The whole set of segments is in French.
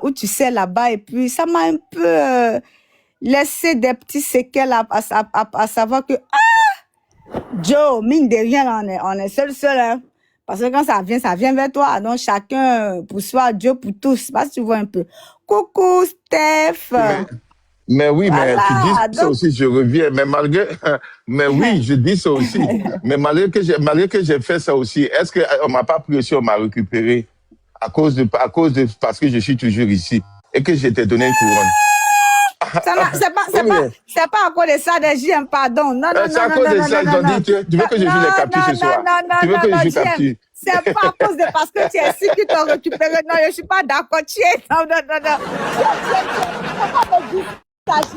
où tu sais là-bas et puis ça m'a un peu laissé des petits séquelles à savoir que Joe, mine de rien, on est seul, hein. Parce que quand ça vient vers toi. Donc, chacun pour soi, Dieu pour tous. Parce que tu vois un peu. Coucou, Steph. Mais oui, Voilà, mais tu dis ça donc... aussi, je reviens. Mais malgré, mais oui, je dis ça aussi. Mais malgré que j'ai fait ça aussi, est-ce qu'on m'a pas pris aussi, on m'a récupéré parce que je suis toujours ici et que je t'ai donné une couronne. C'est pas à cause de ça, des JM, pardon. Non, C'est à cause de ça, ils ont dit, tu veux que je joue les captures ce soir. Tu veux que je joue capture. C'est pas à cause de parce que tu es ici qu'ils t'ont récupéré. Non, je suis pas d'accord. Tu es, non. Pourquoi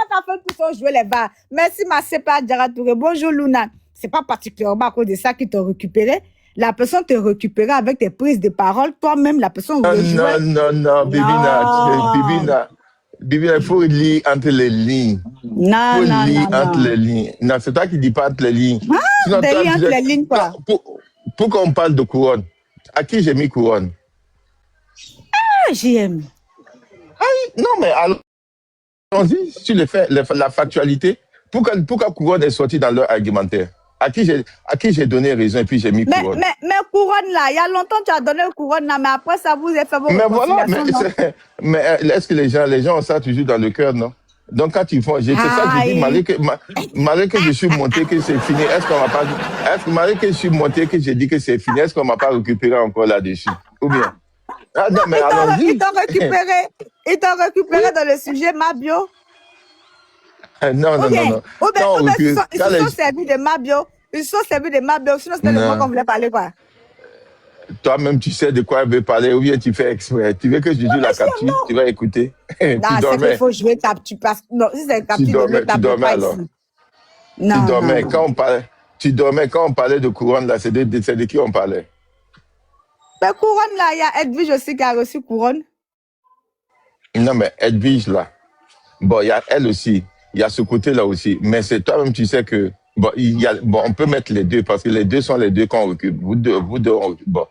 t'as fait tout ça jouer les bars? Merci, ma sépa Djara Touré. Bonjour, Luna. C'est pas particulièrement à cause de ça qu'ils t'ont récupéré. La personne te récupéré avec tes prises de parole. Toi-même, la personne rejouait. Non, Bibina, il faut lire entre les lignes. Non. Les lignes. Non, c'est toi qui dis pas entre les lignes. Sinon, des lignes entre les lignes, quoi. Pour qu'on parle de couronne, à qui j'ai mis couronne? JM. Non, mais allons-y sur la factualité. Pourquoi couronne est sortie dans leur argumentaire? À qui j'ai donné raison et puis j'ai mis couronne. Mais couronne là, il y a longtemps tu as donné couronne là, mais après ça vous avez fait vos réconciliations. Mais est-ce que les gens ont ça toujours dans le cœur, non? Donc quand ils font, c'est ça que je dis, malgré que je suis monté, que c'est fini, malgré que je suis monté, que j'ai dit que c'est fini, est-ce qu'on m'a pas récupéré encore là-dessus? Ou bien? Ah non, mais allons-y. Ils t'ont récupéré dans le sujet Mabio. Non. Ils se sont servis de Mabio. Sinon c'était de quoi qu'on voulait parler, quoi. Toi-même, tu sais de quoi elle veut parler, ou bien tu fais exprès. Tu veux que je joue la capture, tu vas écouter. Non, c'est qu'il faut jouer capture. Non, si c'est capture, tu dormais alors. Non, tu dormais. Quand on parlait de couronne, là, c'est de qui on parlait? Mais couronne, là, il y a Edwige aussi qui a reçu couronne. Non, mais Edwige, là, bon, il y a elle aussi. Il y a ce côté-là aussi. Mais c'est toi-même, tu sais que, on peut mettre les deux, parce que les deux sont les deux qu'on occupe. Vous deux, bon.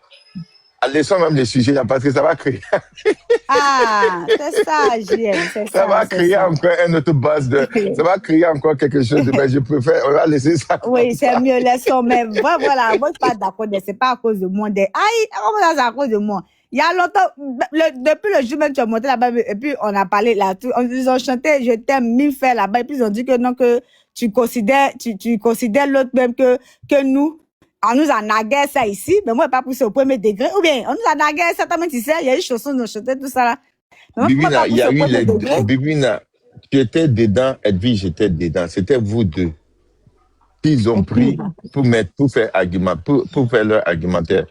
Laissons même les sujets là, parce que ça va créer. C'est ça, JM, ça va créer encore une autre base ça va créer encore quelque chose mais je préfère, on va laisser ça. Oui, c'est mieux, laissons, mais voilà, moi, je suis pas d'accord, c'est pas à cause de moi. Comment ça, c'est à cause de moi? Il y a longtemps, depuis le jour même, tu as monté là-bas, et puis on a parlé là, ils ont chanté, je t'aime 1000 fois là-bas, et puis ils ont dit que non, que tu considères l'autre même que nous. On nous a nagué ça ici, mais moi, pas poussé au premier degré. Ou bien, on nous a nagué certainement, tu sais, il y a eu chansons, nous chantait, tout ça là. Bibina, il y a eu Bibina, tu étais dedans, Edwige, j'étais dedans. C'était vous deux. Ils ont pris pour faire leur argumentaire.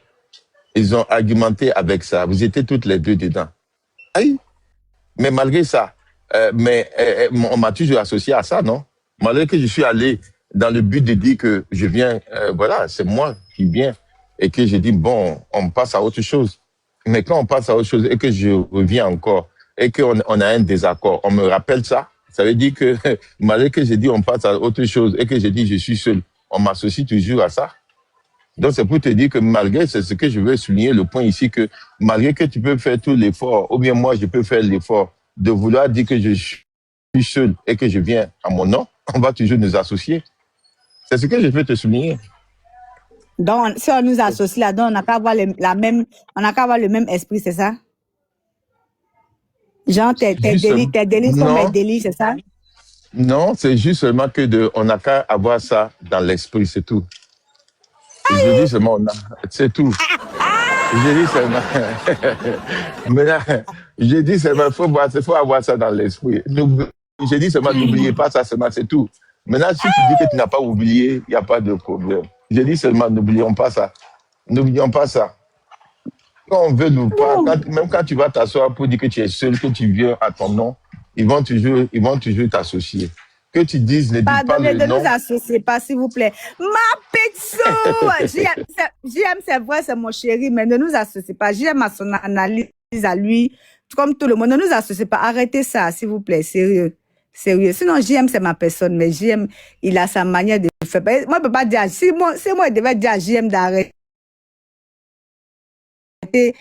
Ils ont argumenté avec ça. Vous étiez toutes les deux dedans. Aïe. Mais malgré ça, on m'a toujours associé à ça, non? Malgré que je suis allé dans le but de dire que je viens, voilà, c'est moi qui viens, et que je dis, bon, on passe à autre chose. Mais quand on passe à autre chose et que je reviens encore, et qu'on a un désaccord, on me rappelle ça, ça veut dire que malgré que j'ai dit on passe à autre chose et que j'ai dit je suis seul, on m'associe toujours à ça. Donc c'est pour te dire que malgré, c'est ce que je veux souligner, le point ici, que malgré que tu peux faire tout l'effort, ou bien moi je peux faire l'effort de vouloir dire que je suis seul et que je viens à mon nom, on va toujours nous associer. C'est ce que je veux te souligner. Donc, si on nous associe là-dedans, on n'a qu'à avoir le même esprit, c'est ça? Genre, tes délits sont mes délits, c'est ça? Non, c'est juste seulement que on n'a qu'à avoir ça dans l'esprit, c'est tout. Je dis seulement, c'est tout. Je dis seulement, maintenant, je dis seulement, faut avoir ça dans l'esprit. Je dis seulement, n'oubliez pas ça, seulement, c'est tout. Maintenant, si tu dis que tu n'as pas oublié, il n'y a pas de problème. Je dis seulement, n'oublions pas ça. N'oublions pas ça. Quand on veut nous pas, même quand tu vas t'asseoir pour dire que tu es seul, que tu viens à ton nom, ils vont toujours t'associer. Que tu dises, ne dis pas le nom. Ne nous associez pas, s'il vous plaît. Ma pizza! JM, c'est vrai, c'est mon chéri, mais ne nous associez pas. JM a son analyse à lui, comme tout le monde. Ne nous associez pas. Arrêtez ça, s'il vous plaît, sérieux. Sinon, JM, c'est ma personne, mais JM, il a sa manière de faire. Moi, je ne peux pas dire, si moi, je devais dire à JM d'arrêter.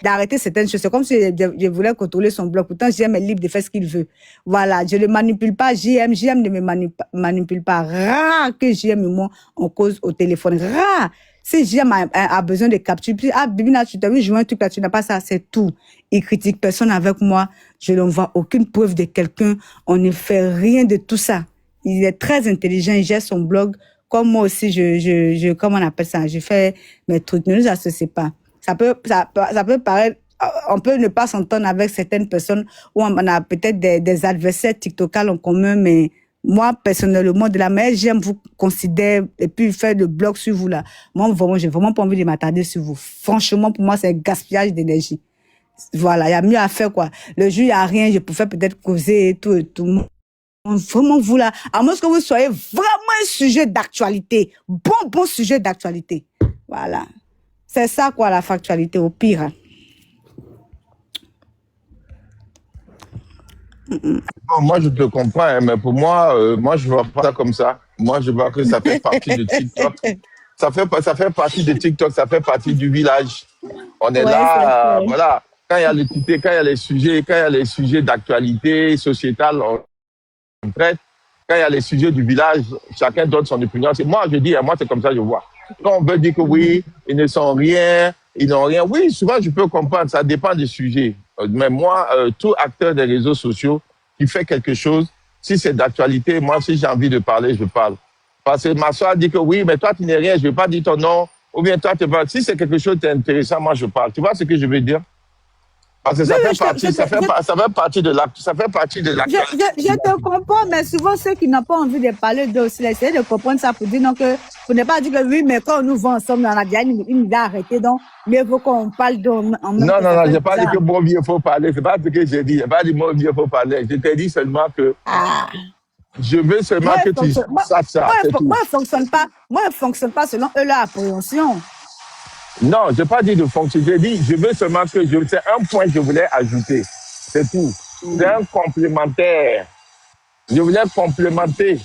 d'arrêter certaines choses. C'est comme si je voulais contrôler son blog. Pourtant, JM est libre de faire ce qu'il veut. Voilà, je ne manipule pas JM. JM ne me manipule pas. Rare que JM et moi, on cause au téléphone. Rare. Si JM a besoin de capture, puis, Bibina, tu t'as vu jouer un truc là, tu n'as pas ça, c'est tout. Il critique personne avec moi. Je n'envoie aucune preuve de quelqu'un. On ne fait rien de tout ça. Il est très intelligent. Il gère son blog. Comme moi aussi, comment on appelle ça? Je fais mes trucs. Ne nous associe pas. Ça peut paraître, on peut ne pas s'entendre avec certaines personnes où on a peut-être des adversaires TikTokal en commun, mais moi, personnellement, de la manière j'aime vous considérer et puis faire le blog sur vous là. Moi, vraiment, j'ai vraiment pas envie de m'attarder sur vous. Franchement, pour moi, c'est un gaspillage d'énergie. Voilà, il y a mieux à faire, quoi. Le jour, il y a rien, je pouvais peut-être causer et tout. Vraiment, vous là, à moins que vous soyez vraiment un sujet d'actualité. Bon sujet d'actualité. Voilà. C'est ça, quoi, la factualité, au pire. Hein. Bon, moi, je te comprends, hein, mais pour moi, moi, je vois pas ça comme ça. Moi, je vois que ça fait partie de TikTok. Ça fait partie de TikTok, ça fait partie du village. On est là, voilà. Quand il y a les titres, quand il y a les sujets d'actualité sociétale, on traite. Quand il y a les sujets du village, chacun donne son opinion. Moi, je dis, moi, c'est comme ça que je vois. Quand on veut dire que oui, ils ne sont rien, ils n'ont rien. Oui, souvent, je peux comprendre, ça dépend du sujet. Mais moi, tout acteur des réseaux sociaux qui fait quelque chose, si c'est d'actualité, moi, si j'ai envie de parler, je parle. Parce que ma soeur dit que oui, mais toi, tu n'es rien, je ne vais pas dire ton nom. Ou bien toi, tu parles. Si c'est quelque chose d'intéressant, moi, je parle. Tu vois ce que je veux dire? Parce que ça fait partie de l'acte. Je te comprends, mais souvent ceux qui n'ont pas envie de parler d'eux aussi, essayez de comprendre ça pour dire non que pour ne pas dire que oui, mais quand on nous vend ensemble, on a déjà une idée arrêtée, donc mieux vaut qu'on parle d'eux en même temps. Non, j'ai pas dit que mon vieux faut parler. C'est pas ce que j'ai dit. J'ai pas dit mon vieux faut parler. Je t'ai dit seulement que je veux seulement que tu saches ça. Moi, je fonctionne pas selon eux leur appréhension. Non, je n'ai pas dit de fonctionner. J'ai dit, je veux seulement que c'est un point que je voulais ajouter. C'est tout. C'est un complémentaire. Je voulais complémenter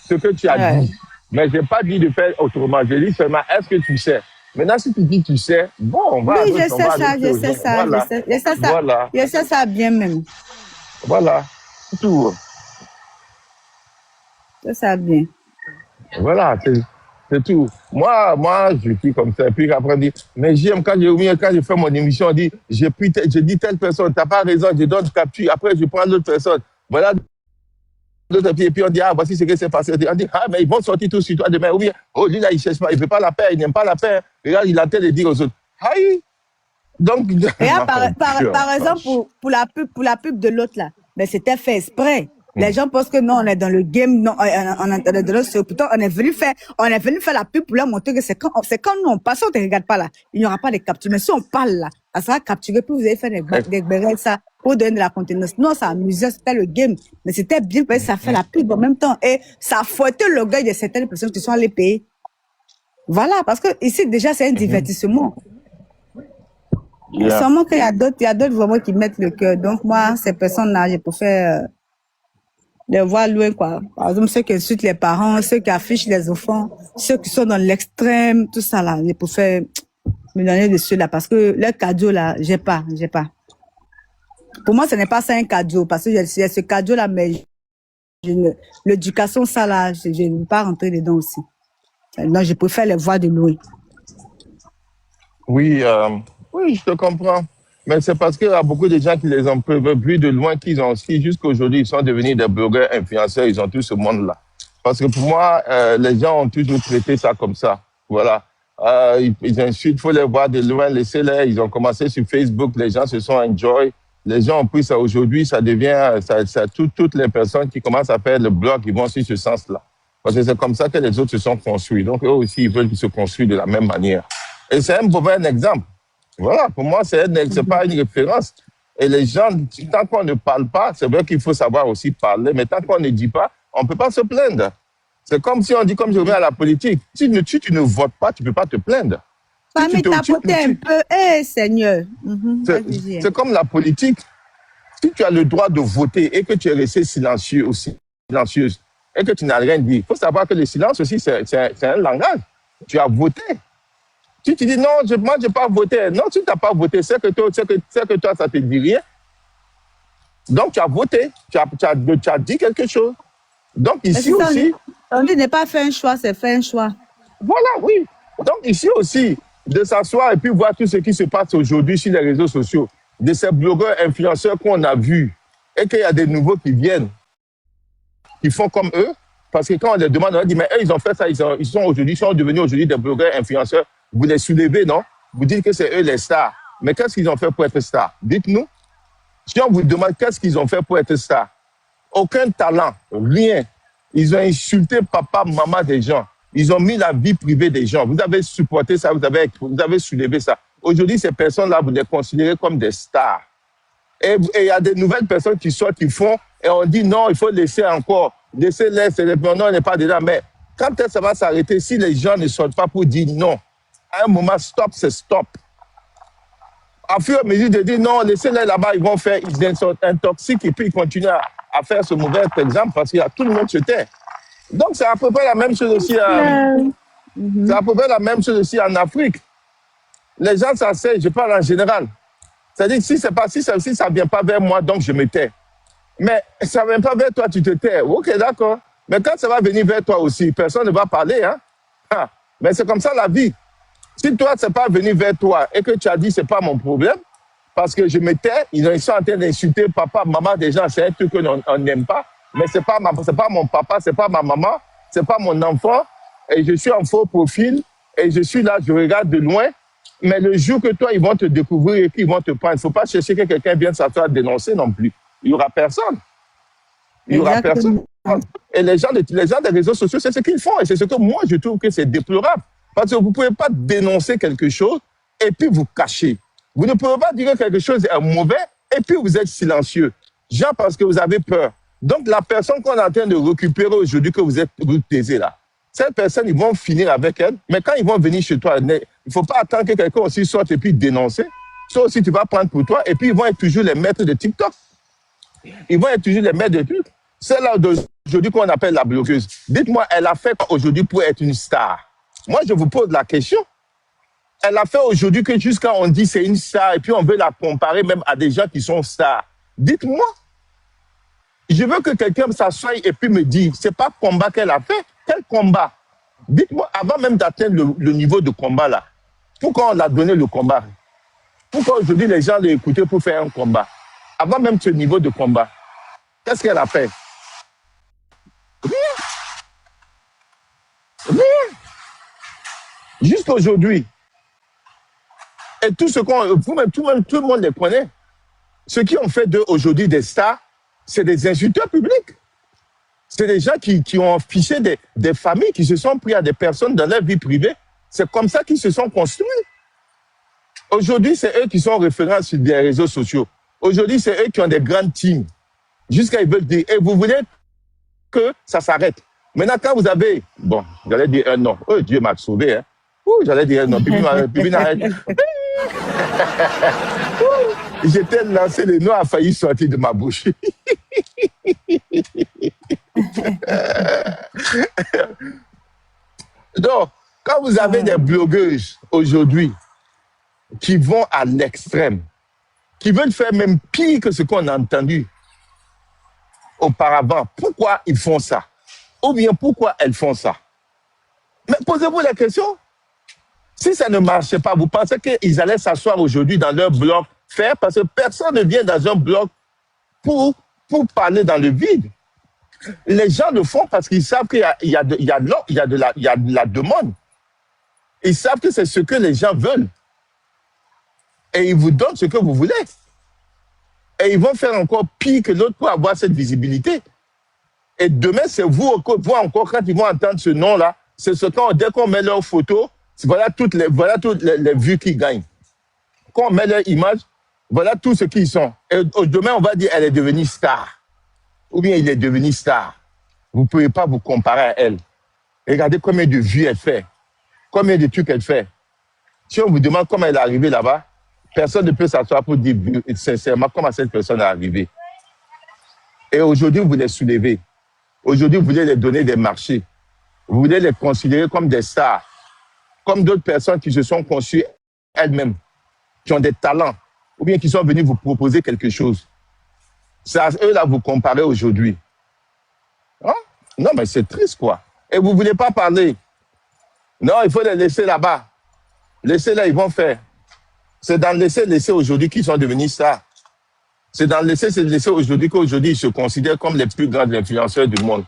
ce que tu as dit. Mais je n'ai pas dit de faire autrement. J'ai dit seulement, est-ce que tu sais? Maintenant, si tu dis tu sais, bon, on va. Oui, je sais ça bien même. Voilà, c'est tout. Je sais ça bien. Voilà, c'est tout. Moi, je suis comme ça. Et puis après, on dit, mais j'aime quand je fais mon émission, on dit, je dis telle personne, tu n'as pas raison, je donne capture. Après, je prends l'autre personne. Voilà. Et puis on dit, voici ce qui s'est passé. On dit, mais ils vont sortir tout sur toi demain. Ou bien, lui là, il ne cherche pas, il ne veut pas la paix, il n'aime pas la paix. Regarde, il a tellement de dire aux autres. Aïe! Donc, par exemple, pour la pub de l'autre là, mais c'était fait exprès. Les gens pensent que non, on est dans le game, non, on est dans le pourtant on est venu faire la pub pour leur montrer que c'est quand nous on passe, on ne te regarde pas là. Il n'y aura pas de capture. Mais si on parle là, ça sera capturé, puis vous allez faire des bérets, ça, pour donner de la contenance. Non, ça amusait, c'était le game. Mais c'était bien parce que ça fait la pub en même temps. Et ça fouettait l'orgueil de certaines personnes qui sont allées payer. Voilà, parce que ici, déjà, c'est un divertissement. Seulement qu'il y a d'autres vraiment qui mettent le cœur. Donc, moi, ces personnes-là, je préfère les voir loin, quoi. Par exemple, ceux qui insultent les parents, ceux qui affichent les enfants, ceux qui sont dans l'extrême, tout ça, là, je préfère me donner de ceux-là parce que leur cadeau, là, j'ai pas. Pour moi, ce n'est pas ça un cadeau parce que j'ai ce cadeau-là, mais l'éducation, ça, là, je ne veux pas rentrer dedans aussi. Donc, je préfère les voir de loin. Oui, je te comprends. Mais c'est parce qu'il y a beaucoup de gens qui les ont vus de loin, qu'ils ont aussi, jusqu'aujourd'hui, ils sont devenus des blogueurs, influenceurs, ils ont tout ce monde-là. Parce que pour moi, les gens ont toujours traité ça comme ça. Voilà. Ils insultent, il faut les voir de loin, laissez-les. Ils ont commencé sur Facebook, les gens se sont enjoy. Les gens ont pris ça aujourd'hui, ça devient, toutes les personnes qui commencent à faire le blog, ils vont sur ce sens-là. Parce que c'est comme ça que les autres se sont construits. Donc, eux aussi, ils veulent se construire de la même manière. Et c'est un mauvais exemple. Voilà, pour moi, c'est pas une référence. Et les gens, tant qu'on ne parle pas, c'est vrai qu'il faut savoir aussi parler, mais tant qu'on ne dit pas, on ne peut pas se plaindre. C'est comme si on dit, comme je reviens à la politique, si tu ne votes pas, tu ne peux pas te plaindre. Pas mais tapoter un peu, Seigneur. C'est comme la politique. Si tu as le droit de voter et que tu es resté silencieux aussi, silencieuse, et que tu n'as rien dit, il faut savoir que le silence aussi, c'est un langage. Tu as voté. Si tu dis non, moi, je n'ai pas voté. Non, tu n'as pas voté. C'est que toi, ça ne te dit rien. Donc, tu as voté. Tu as dit quelque chose. Donc, ici ça, aussi. On dit n'est pas fait un choix, c'est faire un choix. Voilà, oui. Donc, ici aussi, de s'asseoir et puis voir tout ce qui se passe aujourd'hui sur les réseaux sociaux, de ces blogueurs, influenceurs qu'on a vus, et qu'il y a des nouveaux qui viennent, qui font comme eux. Parce que quand on les demande, on dit, mais eux, ils ont fait ça, ils sont devenus aujourd'hui des blogueurs, influenceurs. Vous les soulevez, non? Vous dites que c'est eux les stars. Mais qu'est-ce qu'ils ont fait pour être stars? Dites-nous. Si on vous demande qu'est-ce qu'ils ont fait pour être stars, aucun talent, rien. Ils ont insulté papa, maman des gens. Ils ont mis la vie privée des gens. Vous avez supporté ça, vous avez soulevé ça. Aujourd'hui, ces personnes-là, vous les considérez comme des stars. Et il y a des nouvelles personnes qui sortent, qui font, et on dit non, il faut laisser encore. Laissez-les, non, on n'est pas dedans. Mais quand ça va s'arrêter, si les gens ne sortent pas pour dire non, à un moment, stop, c'est stop. À fur et à mesure de dire non, laissez-les là-bas, ils sont intoxiques et puis ils continuent à faire ce mauvais exemple parce qu'il y a tout le monde se tait. Donc, c'est à peu près la même chose aussi. C'est à peu près la même chose aussi en Afrique. Les gens s'asseyent, je parle en général. C'est-à-dire, si ça ne vient pas vers moi, donc je me tais. Mais ça ne vient pas vers toi, tu te tais. Ok, d'accord. Mais quand ça va venir vers toi aussi, personne ne va parler. Hein? Ah, mais c'est comme ça la vie. Si toi, ce n'est pas venu vers toi et que tu as dit, ce n'est pas mon problème, parce que je me tais, ils sont en train d'insulter papa, maman des gens, c'est un truc qu'on n'aime pas, mais ce n'est pas mon papa, ce n'est pas ma maman, ce n'est pas mon enfant, et je suis en faux profil, et je suis là, je regarde de loin, mais le jour que toi, ils vont te découvrir et qu'ils vont te prendre, il ne faut pas chercher que quelqu'un vienne s'asseoir dénoncer non plus. Il n'y aura personne. Il n'y aura personne. Et les gens des réseaux sociaux, c'est ce qu'ils font, et c'est ce que moi, je trouve que c'est déplorable. Parce que vous ne pouvez pas dénoncer quelque chose et puis vous cacher. Vous ne pouvez pas dire que quelque chose est mauvais et puis vous êtes silencieux. Genre parce que vous avez peur. Donc la personne qu'on est en train de récupérer aujourd'hui, que vous taisez là, cette personne, ils vont finir avec elle. Mais quand ils vont venir chez toi, il ne faut pas attendre que quelqu'un aussi sorte et puis dénoncer. Ça aussi, tu vas prendre pour toi. Et puis ils vont être toujours les maîtres de TikTok. Ils vont être toujours les maîtres de trucs. C'est là d'aujourd'hui qu'on appelle la blogueuse. Dites-moi, elle a fait quoi aujourd'hui pour être une star? Moi, je vous pose la question. Elle a fait aujourd'hui que jusqu'à on dit c'est une star et puis on veut la comparer même à des gens qui sont stars. Dites-moi. Je veux que quelqu'un s'assoie et puis me dise, c'est pas combat qu'elle a fait. Quel combat? Dites-moi, avant même d'atteindre le niveau de combat là, pourquoi on l'a donné le combat? Pourquoi aujourd'hui les gens l'écoutaient pour faire un combat? Avant même ce niveau de combat, qu'est-ce qu'elle a fait? Rien. Rien. Jusqu'aujourd'hui. Et tout ce tout le monde les connaît. Ceux qui ont fait d'eux aujourd'hui des stars, c'est des insulteurs publics. C'est des gens qui ont fiché des familles, qui se sont pris à des personnes dans leur vie privée. C'est comme ça qu'ils se sont construits. Aujourd'hui, c'est eux qui sont référents sur des réseaux sociaux. Aujourd'hui, c'est eux qui ont des grandes teams. Jusqu'à ils veulent dire, et vous voulez que ça s'arrête. Maintenant, quand vous avez, bon, j'allais dire un non. Oh, Dieu m'a sauvé, hein. Ouh, j'allais dire un non. Puis, j'étais lancé, le nom a failli sortir de ma bouche. Donc, quand vous avez des blogueuses aujourd'hui qui vont à l'extrême, qui veulent faire même pire que ce qu'on a entendu auparavant, pourquoi ils font ça? Ou bien pourquoi elles font ça? Mais posez-vous la question. Si ça ne marchait pas, vous pensez qu'ils allaient s'asseoir aujourd'hui dans leur blog faire? Parce que personne ne vient dans un blog pour parler dans le vide. Les gens le font parce qu'ils savent qu'il y a de la demande. Ils savent que c'est ce que les gens veulent. Et ils vous donnent ce que vous voulez. Et ils vont faire encore pire que l'autre pour avoir cette visibilité. Et demain, c'est vous encore, quand ils vont entendre ce nom-là, c'est ce qu'on, dès qu'on met leur photo, voilà toutes les vues qu'ils gagnent. Quand on met leur image, voilà tout ce qu'ils sont. Et demain, on va dire, elle est devenue star. Ou bien il est devenu star. Vous ne pouvez pas vous comparer à elle. Regardez combien de vues elle fait. Combien de trucs elle fait. Si on vous demande comment elle est arrivée là-bas, personne ne peut s'asseoir pour dire sincèrement comment cette personne est arrivée. Et aujourd'hui, vous les soulevez. Aujourd'hui, vous voulez les donner des marchés. Vous voulez les considérer comme des stars. comme d'autres personnes qui se sont conçues elles-mêmes, qui ont des talents, ou bien qui sont venus vous proposer quelque chose. C'est à eux là vous comparez aujourd'hui. Hein? Non, mais c'est triste, quoi. Et vous ne voulez pas parler. Non, il faut les laisser là-bas. Laissez-les, ils vont faire. C'est dans le laisser aujourd'hui qu'ils sont devenus ça. C'est dans le laisser aujourd'hui qu'aujourd'hui, ils se considèrent comme les plus grands influenceurs du monde.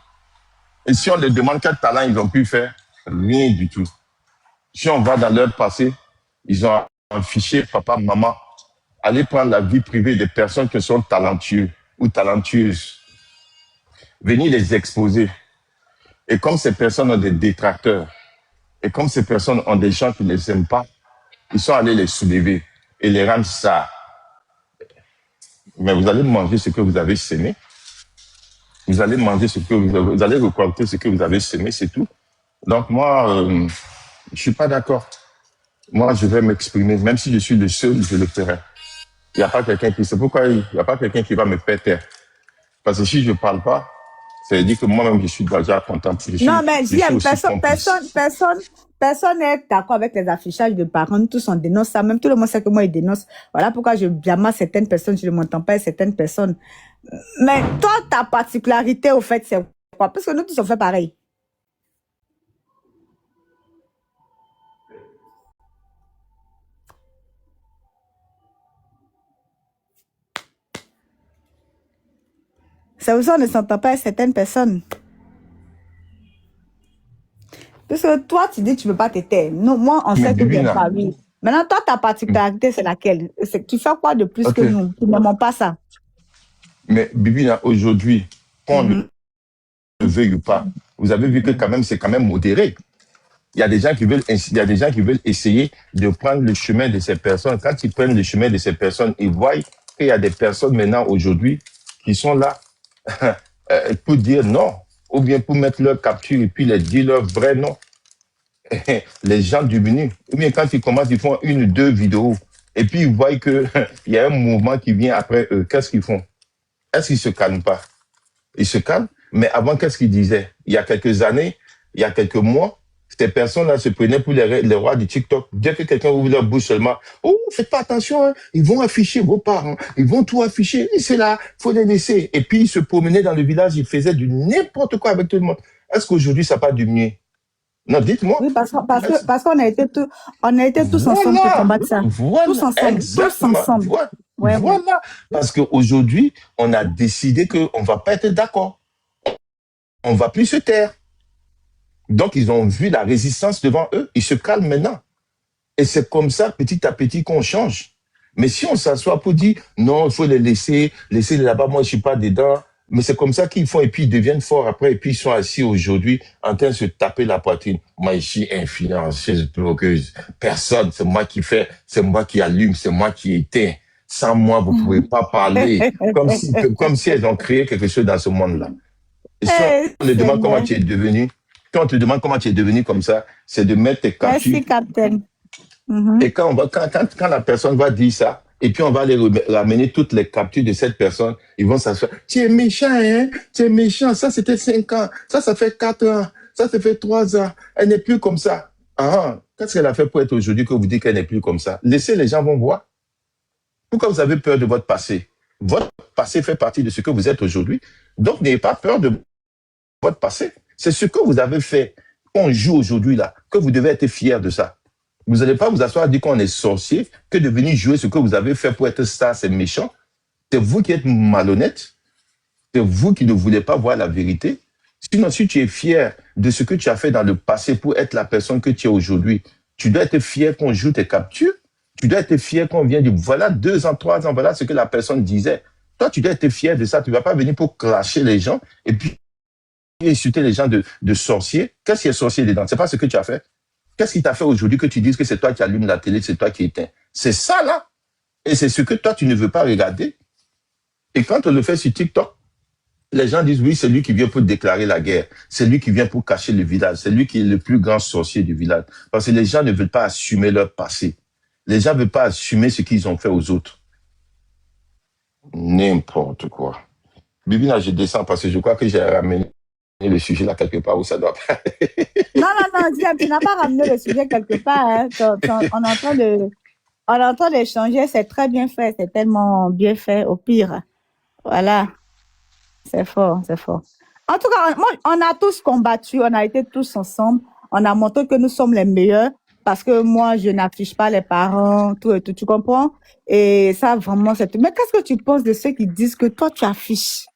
Et si on leur demande quel talent ils ont pu faire, rien du tout. Si on va dans leur passé, ils ont un fichier papa, maman. Allez prendre la vie privée des personnes qui sont talentueuses ou talentueuses. Venez les exposer. Et comme ces personnes ont des détracteurs, et comme ces personnes ont des gens qui ne les aiment pas, ils sont allés les soulever et les rendre ça. Mais vous allez manger ce que vous avez semé. Vous allez manger ce que vous allez récolter ce que vous avez semé, c'est tout. Donc moi, je suis pas d'accord. Moi, je vais m'exprimer. Même si je suis le seul, je le ferai. Il n'y a pas quelqu'un qui... C'est pourquoi il n'y a pas quelqu'un qui va me faire taire. Parce que si je ne parle pas, ça veut dire que moi-même, je suis déjà content. Non, mais personne n'est d'accord avec les affichages de parents. Tous on dénonce ça. Même tout le monde sait que moi, il dénonce. Voilà pourquoi je blâme certaines personnes, je ne m'entends pas avec certaines personnes. Mais toi, ta particularité, au fait, c'est quoi? Parce que nous tous, on fait pareil. C'est aussi on ne s'entend pas avec certaines personnes. Parce que toi, tu dis que tu ne veux pas te taire. Non, moi, on sait que tu n'aimes pas, oui. Maintenant, toi, ta particularité, c'est laquelle? Tu fais quoi de plus que nous? Nous n'aimons pas ça. Mais Bibina, aujourd'hui, qu'on ne le veuille ou pas, vous avez vu que quand même, c'est quand même modéré. Il y a des gens qui veulent essayer de prendre le chemin de ces personnes. Quand ils prennent le chemin de ces personnes, ils voient qu'il y a des personnes maintenant aujourd'hui qui sont là pour dire non, ou bien pour mettre leur capture et puis les dire leur vrai nom. Les gens diminuent. Ou bien quand ils commencent, ils font 1 ou 2 vidéos et puis ils voient qu'il y a un mouvement qui vient après eux. Qu'est-ce qu'ils font? Est-ce qu'ils ne se calment pas? Ils se calment. Mais avant, qu'est-ce qu'ils disaient? Il y a quelques années, il y a quelques mois, ces personnes-là se prenaient pour les rois du TikTok. Dès que quelqu'un ouvre leur bouche seulement, oh, faites pas attention, hein, ils vont afficher vos parents, ils vont tout afficher, et c'est là, faut les laisser. Et puis, ils se promenaient dans le village, ils faisaient du n'importe quoi avec tout le monde. Est-ce qu'aujourd'hui, ça n'a pas diminué? Non, dites-moi. Oui, parce qu'on a été tous ensemble pour combattre ça. Voilà, tous ensemble. Exactement. Tous ensemble. Voilà. Parce qu'aujourd'hui, on a décidé qu'on ne va pas être d'accord. On ne va plus se taire. Donc, ils ont vu la résistance devant eux. Ils se calment maintenant. Et c'est comme ça, petit à petit, qu'on change. Mais si on s'assoit pour dire, non, il faut les laisser là-bas, moi, je ne suis pas dedans. Mais c'est comme ça qu'ils font. Et puis, ils deviennent forts après. Et puis, ils sont assis aujourd'hui en train de se taper la poitrine. Moi, je suis influenceuse, blogueuse. Personne, c'est moi qui fais, c'est moi qui allume, c'est moi qui éteins. Sans moi, vous ne pouvez pas parler. Comme si elles ont créé quelque chose dans ce monde-là. Et si on te demande comment tu es devenu, quand on te demande comment tu es devenu comme ça, c'est de mettre tes captures. Merci, Captain. Et quand la personne va dire ça, et puis on va aller ramener toutes les captures de cette personne, ils vont s'asseoir. Tu es méchant, hein? Tu es méchant. Ça, c'était 5 ans. Ça fait 4 ans. Ça fait 3 ans. Elle n'est plus comme ça. Ah, qu'est-ce qu'elle a fait pour être aujourd'hui que vous dites qu'elle n'est plus comme ça? Laissez, les gens vont voir. Pourquoi vous avez peur de votre passé? Votre passé fait partie de ce que vous êtes aujourd'hui. Donc, n'ayez pas peur de votre passé. C'est ce que vous avez fait, qu'on joue aujourd'hui là, que vous devez être fier de ça. Vous n'allez pas vous asseoir à dire qu'on est sorcier, que de venir jouer ce que vous avez fait pour être ça, c'est méchant. C'est vous qui êtes malhonnête. C'est vous qui ne voulez pas voir la vérité. Sinon, si tu es fier de ce que tu as fait dans le passé pour être la personne que tu es aujourd'hui, tu dois être fier qu'on joue tes captures. Tu dois être fier qu'on vient dire, voilà 2 ans, 3 ans, voilà ce que la personne disait. Toi, tu dois être fier de ça. Tu ne vas pas venir pour clasher les gens et puis insulter les gens de sorciers. Qu'est-ce qui est sorcier dedans? C'est pas ce que tu as fait. Qu'est-ce qui t'a fait aujourd'hui que tu dises que c'est toi qui allumes la télé, c'est toi qui éteins? C'est ça, là. Et c'est ce que toi, tu ne veux pas regarder. Et quand on le fait sur TikTok, les gens disent, oui, c'est lui qui vient pour déclarer la guerre. C'est lui qui vient pour cacher le village. C'est lui qui est le plus grand sorcier du village. Parce que les gens ne veulent pas assumer leur passé. Les gens ne veulent pas assumer ce qu'ils ont fait aux autres. N'importe quoi. Bibina, je descends parce que je crois que j'ai ramené le sujet là quelque part où ça doit pas. Non, non, non, Diam, tu n'as pas ramené le sujet quelque part. Hein. On est en train d'échanger, c'est très bien fait, c'est tellement bien fait, au pire. Voilà, c'est fort, c'est fort. En tout cas, on a tous combattu, on a été tous ensemble, on a montré que nous sommes les meilleurs parce que moi, je n'affiche pas les parents, tout et tout, tu comprends? Et ça, vraiment, c'est tout. Mais qu'est-ce que tu penses de ceux qui disent que toi, tu affiches?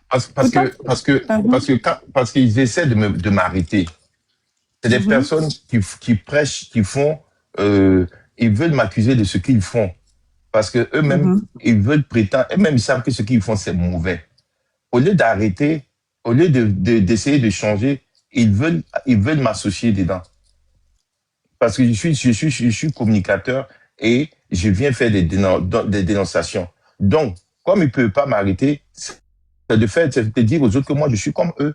Parce, parce Pourtant, que, parce que, Mhm, parce qu'ils essaient de m'arrêter. C'est des mhm, personnes qui prêchent, qui font, euh, ils veulent m'accuser de ce qu'ils font. Parce que eux-mêmes, mhm. ils veulent prétendre, eux-mêmes, ils savent que ce qu'ils font, c'est mauvais. Au lieu d'arrêter, au lieu d'essayer de changer, ils veulent m'associer dedans. Parce que je suis communicateur et je viens faire des dénonciations. Donc, comme ils ne peuvent pas m'arrêter, c'est c'est de dire aux autres que moi, je suis comme eux.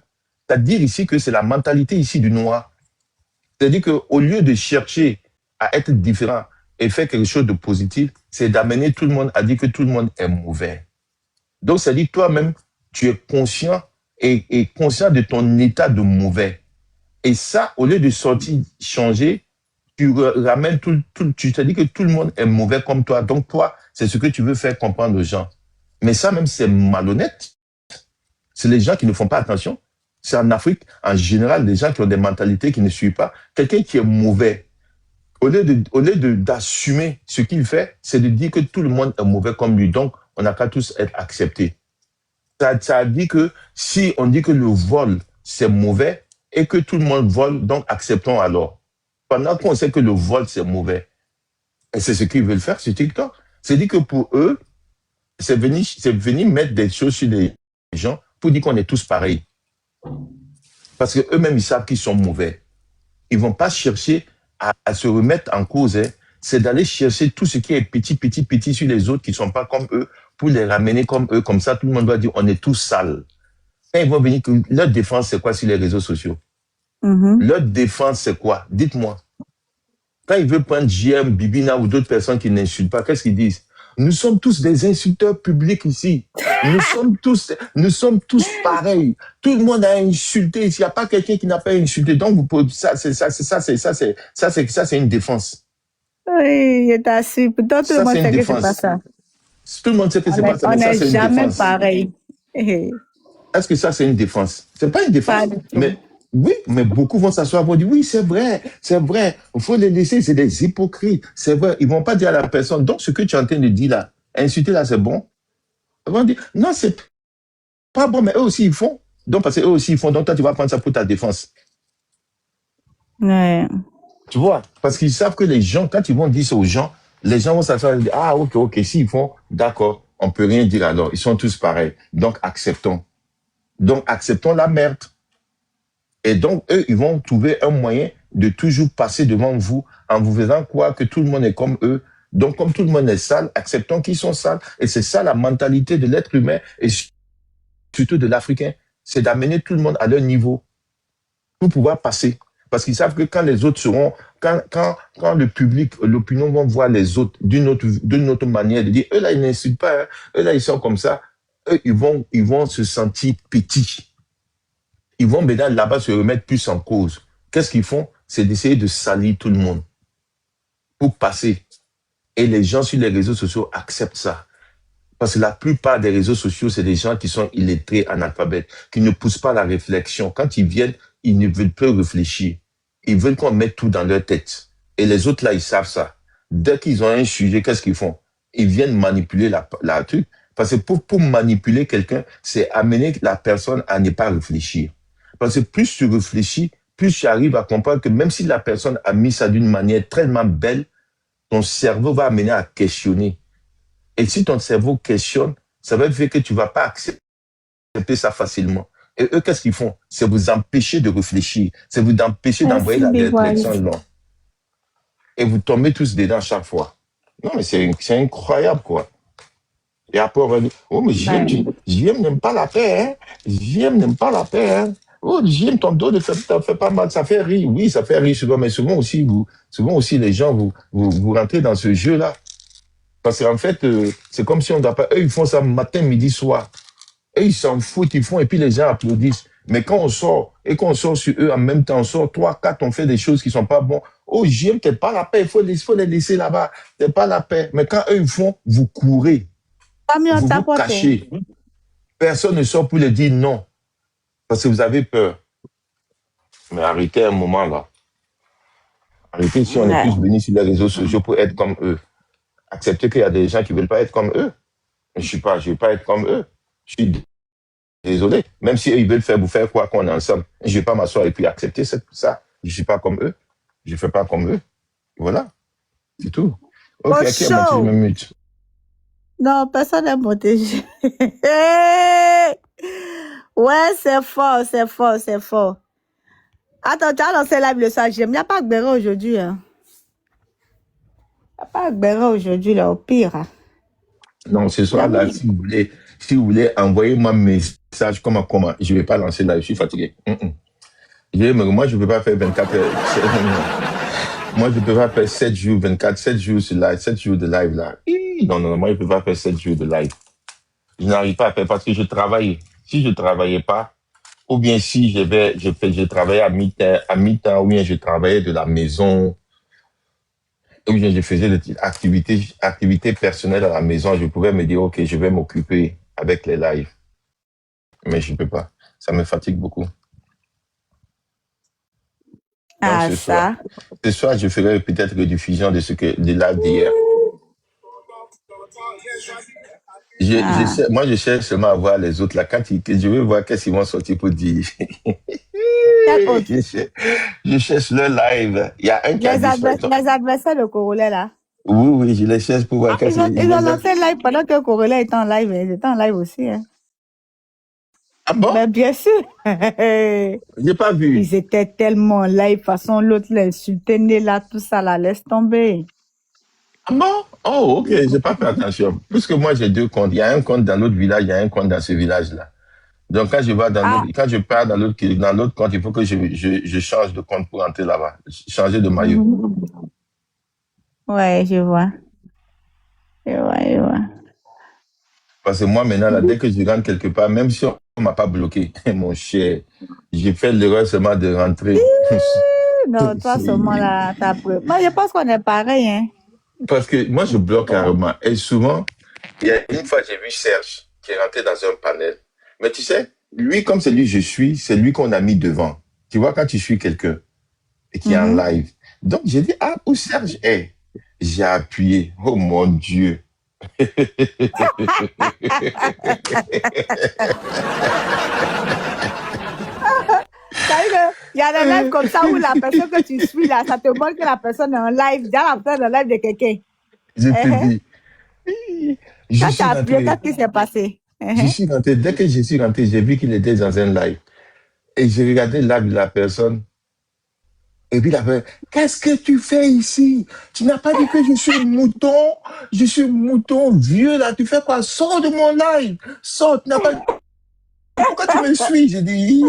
C'est-à-dire ici que c'est la mentalité ici du noir. C'est-à-dire qu'au lieu de chercher à être différent et faire quelque chose de positif, c'est d'amener tout le monde à dire que tout le monde est mauvais. Donc, c'est-à-dire toi-même, tu es conscient et conscient de ton état de mauvais. Et ça, au lieu de sortir, changer, tu ramènes tu te dis que tout le monde est mauvais comme toi. Donc, toi, c'est ce que tu veux faire comprendre aux gens. Mais ça, même, c'est malhonnête. C'est les gens qui ne font pas attention. C'est en Afrique, en général, des gens qui ont des mentalités qui ne suivent pas. Quelqu'un qui est mauvais, au lieu d'assumer ce qu'il fait, c'est de dire que tout le monde est mauvais comme lui. Donc, on n'a qu'à tous être acceptés. Ça dit que si on dit que le vol, c'est mauvais et que tout le monde vole, donc acceptons alors. Pendant qu'on sait que le vol, c'est mauvais. Et c'est ce qu'ils veulent faire sur TikTok. C'est dit que pour eux, c'est venir mettre des choses sur les gens pour dire qu'on est tous pareils. Parce qu'eux-mêmes, ils savent qu'ils sont mauvais. Ils vont pas chercher à se remettre en cause. Hein. C'est d'aller chercher tout ce qui est petit, petit, petit sur les autres qui sont pas comme eux pour les ramener comme eux. Comme ça, tout le monde va dire on est tous sales. Quand ils vont venir, leur défense, c'est quoi sur les réseaux sociaux? Mhm. Leur défense, c'est quoi? Dites-moi. Quand ils veulent prendre JM, Bibina ou d'autres personnes qui n'insultent pas, qu'est-ce qu'ils disent? Nous sommes tous des insulteurs publics ici. Nous sommes tous pareils. Tout le monde a insulté. Il n'y a pas quelqu'un qui n'a pas insulté. Donc, vous pouvez, ça, c'est une défense. Oui, je t'assure. Pourtant, tout le Ça, monde c'est une sait que c'est pas défense. ça. Tout le monde sait que c'est pas ça, On mais ça, n'est c'est une jamais défense. pareil. Est-ce que ça, c'est une défense? C'est pas une Pas défense. du tout. Mais oui, mais beaucoup vont s'asseoir pour dire oui, c'est vrai, c'est vrai. Il faut les laisser, c'est des hypocrites. C'est vrai. Ils vont pas dire à la personne, donc ce que tu es en train de dire là, insulter là, c'est bon. Ils vont dire, non, c'est pas bon, mais eux aussi, ils font. Donc, parce qu'eux aussi, ils font. Donc, toi, tu vas prendre ça pour ta défense. Ouais. Tu vois? Parce qu'ils savent que les gens, quand ils vont dire ça aux gens, les gens vont s'asseoir et dire, ah, ok, ok, s'ils font, d'accord, on peut rien dire alors. Ils sont tous pareils. Donc, acceptons. Donc, acceptons la merde. Et donc, eux, ils vont trouver un moyen de toujours passer devant vous en vous faisant croire que tout le monde est comme eux. Donc, comme tout le monde est sale, acceptons qu'ils sont sales. Et c'est ça la mentalité de l'être humain et surtout de l'Africain. C'est d'amener tout le monde à leur niveau pour pouvoir passer. Parce qu'ils savent que quand les autres seront, quand le public, l'opinion vont voir les autres d'une autre manière, de dire, eux là, ils n'insultent pas, hein. Eux là, ils sont comme ça, eux, ils vont se sentir petits. Ils vont maintenant là-bas se remettre plus en cause. Qu'est-ce qu'ils font? C'est d'essayer de salir tout le monde pour passer. Et les gens sur les réseaux sociaux acceptent ça. Parce que la plupart des réseaux sociaux, c'est des gens qui sont illettrés, analphabètes, qui ne poussent pas la réflexion. Quand ils viennent, ils ne veulent plus réfléchir. Ils veulent qu'on mette tout dans leur tête. Et les autres, là, ils savent ça. Dès qu'ils ont un sujet, qu'est-ce qu'ils font? Ils viennent manipuler la truc. Parce que pour manipuler quelqu'un, c'est amener la personne à ne pas réfléchir. Parce que plus tu réfléchis, plus tu arrives à comprendre que même si la personne a mis ça d'une manière tellement belle, ton cerveau va amener à questionner. Et si ton cerveau questionne, ça va faire que tu ne vas pas accepter ça facilement. Et eux, qu'est-ce qu'ils font? C'est vous empêcher de réfléchir. C'est vous empêcher d'envoyer Merci, la Big réflexion Wise. long. Et vous tombez tous dedans chaque fois. Non, mais c'est incroyable, quoi. Et après, on va dire, oh, mais Ben, JM n'aime pas la paix, hein. JM n'aime pas la paix, hein. Oh, JM, ton dos ne fait pas mal, ça fait rire. Oui, ça fait rire souvent, mais souvent aussi, les gens, vous rentrez dans ce jeu-là. Parce qu'en fait, c'est comme si on doit pas, eux, ils font ça matin, midi, soir. Et ils s'en foutent, ils font, et puis les gens applaudissent. Mais quand on sort, et qu'on sort sur eux en même temps, on sort 3, 4, on fait des choses qui sont pas bonnes. Oh, j'aime, t'es pas la paix, faut les laisser là-bas. T'es pas la paix. Mais quand eux ils font, vous courez, Pas mieux en vous vous tapote. cachez. Personne ne sort pour les dire non, parce que vous avez peur. Mais arrêtez un moment là. Arrêtez si on est Ouais. tous venus sur les réseaux sociaux pour être comme eux. Acceptez qu'il y a des gens qui veulent pas être comme eux. Je vais pas être comme eux. Je suis désolé. Même si eux, ils veulent faire vous faire quoi qu'on est ensemble, je vais pas m'asseoir et puis accepter ça. Je suis pas comme eux. Je fais pas comme eux. Voilà. C'est tout. Ok, Au qui a monté, je chaud. me mute. Non, personne n'a monté. Ouais, c'est fort, c'est fort, c'est fort. Attends, tu as lancé live le soir. Il n'y a pas de Gbera aujourd'hui. Hein. Il n'y a pas de Gbera aujourd'hui, là, au pire. Hein. Non, ce soir là, si vous voulez, envoyez-moi un message comment, je vais pas lancer live, je suis fatigué. Moi, je peux pas faire 24 heures. Moi, je peux pas faire 7 jours, 24, 7 jours sur live, 7 jours de live là. Non, moi, je peux pas faire 7 jours de live. Je n'arrive pas à faire parce que je travaille. Si je travaillais pas, ou bien si je travaillais à mi-temps, ou bien je travaillais de la maison, ou bien je faisais des activités personnelles à la maison, je pouvais me dire, OK, je vais m'occuper avec les lives. Mais je peux pas. Ça me fatigue beaucoup. Donc, ce soir, je ferai peut-être rediffusion de de live d'hier. Moi, je cherche seulement à voir les autres là. Je veux voir qu'est-ce qu'ils vont sortir pour dire. Je cherche le live. Il y a un qui a dit les adversaires de Corolla, là. Oui, je les cherche pour voir qu'est-ce qu'ils Ils ont lancé live pendant que Corolla était en live. Ils étaient en live aussi. Hein. Ah bon? Mais bien sûr. J'ai pas vu. Ils étaient tellement live. Façon, l'autre l'insultait, là, tout ça, là, laisse tomber. Ah bon? Oh, ok, j'ai pas fait attention. Puisque moi, j'ai 2 comptes. Il y a un compte dans l'autre village, il y a un compte dans ce village-là. Donc, quand je pars dans l'autre compte, il faut que je change de compte pour entrer là-bas. Changer de maillot. Ouais, je vois. Je vois. Parce que moi, maintenant, là, dès que je rentre quelque part, même si on m'a pas bloqué, mon cher, j'ai fait l'erreur seulement de rentrer. Non, toi seulement là, t'as pris. Moi, je pense qu'on est pareil, hein. Parce que moi, je bloque carrément. Et souvent, il y a une fois, j'ai vu Serge qui est rentré dans un panel. Mais tu sais, lui, comme c'est lui je suis, c'est lui qu'on a mis devant. Tu vois, quand tu suis quelqu'un et qui est en live. Donc, j'ai dit, ah, où Serge est? J'ai appuyé. Oh mon Dieu. Il y a des lives comme ça où la personne que tu suis là, ça te montre que la personne est en live, déjà la personne est en live de quelqu'un. Je te dis. Quand tu as appuyé, qu'est-ce qui s'est passé? Je suis rentré. Dès que je suis rentré, j'ai vu qu'il était dans un live. Et j'ai regardé l'âme de la personne. Et puis il a fait, qu'est-ce que tu fais ici? Tu n'as pas dit que je suis mouton? Je suis mouton vieux là. Tu fais quoi? Sors de mon live. Sors. Tu n'as pas... Pourquoi tu me suis? J'ai dit...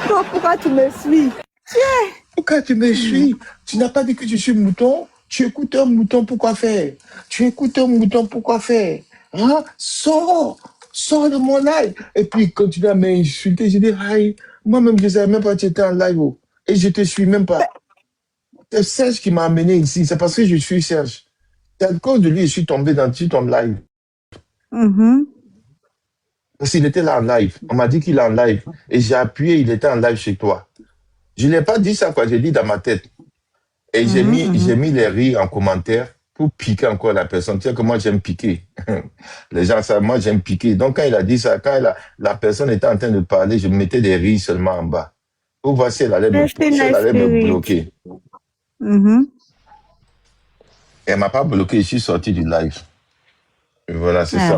Pourquoi tu me suis? Pourquoi tu me suis? Tu n'as pas dit que je suis mouton? Tu écoutes un mouton, pourquoi faire? Tu écoutes un mouton, pourquoi faire? Hein? Sors! Sors de mon live! Et puis, il continue à m'insulter. J'ai dit, aïe, moi-même, je ne savais même pas que tu étais en live. Oh. Et je te suis même pas. C'est Serge qui m'a amené ici. C'est parce que je suis Serge. C'est à cause de lui, je suis tombé dans ton live. Parce qu'il était là en live. On m'a dit qu'il est en live. Et j'ai appuyé, il était en live chez toi. Je ne l'ai pas dit ça, quoi. J'ai dit dans ma tête. Et j'ai mis les rires en commentaire pour piquer encore la personne. Tu sais que moi, j'aime piquer. Les gens savent, moi, j'aime piquer. Donc, quand il a dit ça, quand la personne était en train de parler, je mettais des rires seulement en bas. Pour voir si elle allait me bloquer. Et elle m'a pas bloqué, je suis sorti du live. Et voilà, c'est ça.